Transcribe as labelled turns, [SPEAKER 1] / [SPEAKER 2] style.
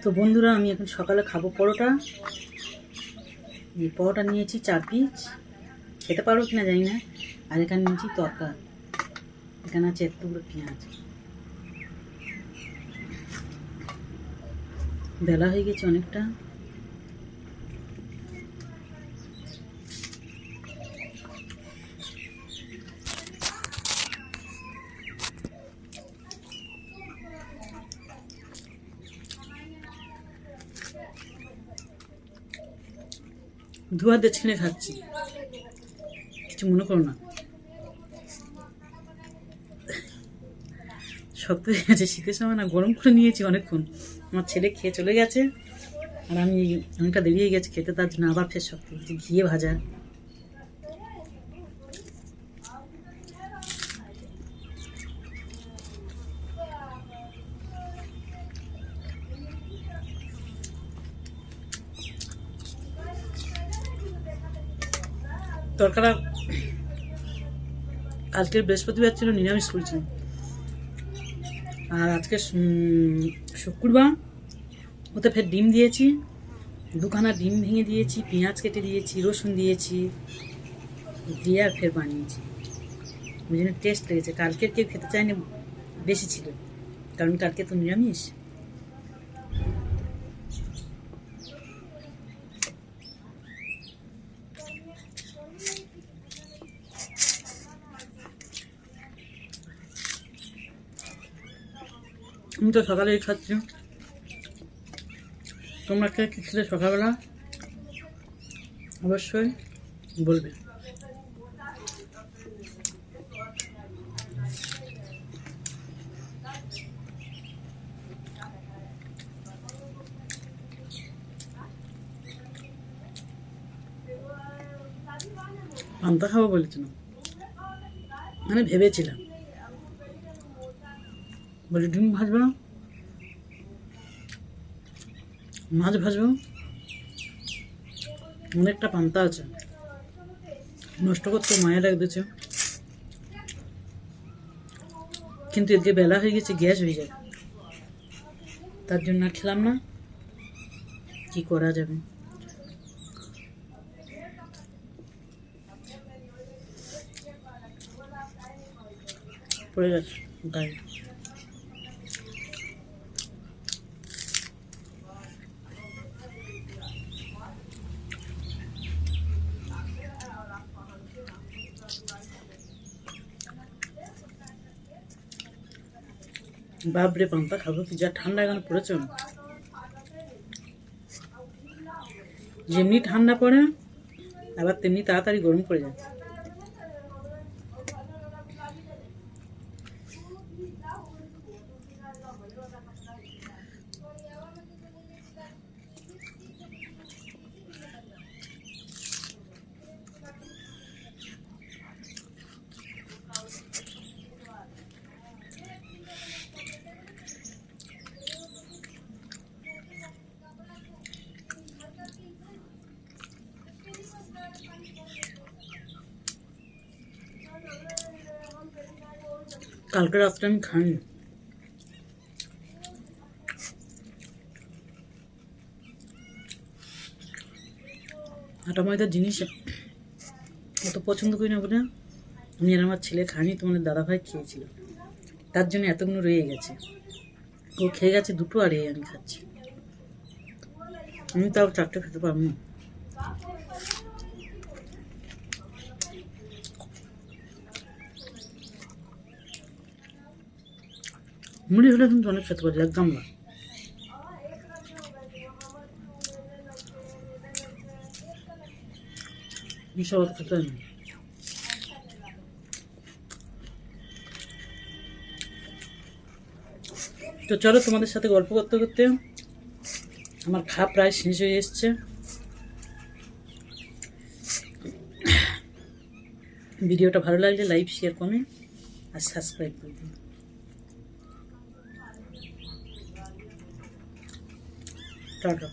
[SPEAKER 1] তো বন্ধুরা, আমি এখন সকালে খাবো পরোটা। এই পরোটা নিয়েছি 4 পিস, খেতে পারবো কিনা জানি না। আর এখানে নিয়েছি তরকা, এখানে আছে একটু পেঁয়াজ। বেলা হয়ে গেছে অনেকটা। ধোয়া দিয়ে ছিঁড়ে খাচ্ছি, কিছু মনে করো না। শক্ত হয়ে গেছে, শীতের সময় না গরম করে নিয়েছি অনেকক্ষণ। আমার ছেলে খেয়ে চলে গেছে, আর আমি অনেকটা দেরি হয়ে গেছে খেতে, তার জন্য আবার ফের শক্ত হয়েছে। ঘিয়ে ভাজা, তরকারা। কালকের বৃহস্পতিবার ছিল, নিরামিষ করেছি। আর আজকে শুক্রবার, ওতে ফের ডিম দিয়েছি, 2খানা ডিম ভেঙে দিয়েছি, পেঁয়াজ কেটে দিয়েছি, রসুন দিয়েছি, দিয়ে আর ফের বানিয়েছি। ওই জন্য টেস্ট লেগেছে। কালকের কেউ খেতে চায়নি, বেশি ছিল, কারণ কালকে তো নিরামিষ। আমি তো সকালেই খাচ্ছি। তোমরা কে কী খেলে সকালবেলা অবশ্যই বলবে। পান্তা খাবো বলেছিলাম, মানে ভেবেছিলাম, বলি ডিম ভাজবো, মাছ ভাজবো, অনেকটা পান্তা আছে, নষ্ট করতে মায়া লাগতেছে। কিন্তু এদিকে বেলা হয়ে গেছে, গ্যাস হয়ে যাবে, তার জন্য আর খেলাম না। কি করা যাবে। পড়ে গেছে গায়ে। বাপরে, পান্তা খাবো কি, যা ঠান্ডা এখানে পড়েছে। যেমনি ঠান্ডা পড়ে আবার তেমনি তাড়াতাড়ি গরম পড়ে যায়। কালকে রাত্রে আমি খাইনি। আটা ময়দার জিনিস অত পছন্দ করি না বলে আমি আর আমার ছেলে খাইনি। তোমাদের দাদাভাই খেয়েছিল, তার জন্য এতগুলো রয়ে গেছে। ও খেয়ে গেছে 2টো, আর আমি খাচ্ছি। আমি তাও 4টে খেতে পারবো না। মুড়ি হলে কিন্তু অনেক খেতে পারি, একদম না। বিশাল খেতে হয় না। তো চলো, তোমাদের সাথে গল্প করতে করতে আমার খাওয়া প্রায় শেষ হয়ে এসছে। ভিডিওটা ভালো লাগলে লাইক, শেয়ার, কমেন্ট আর সাবস্ক্রাইব করে দিন। টাটা।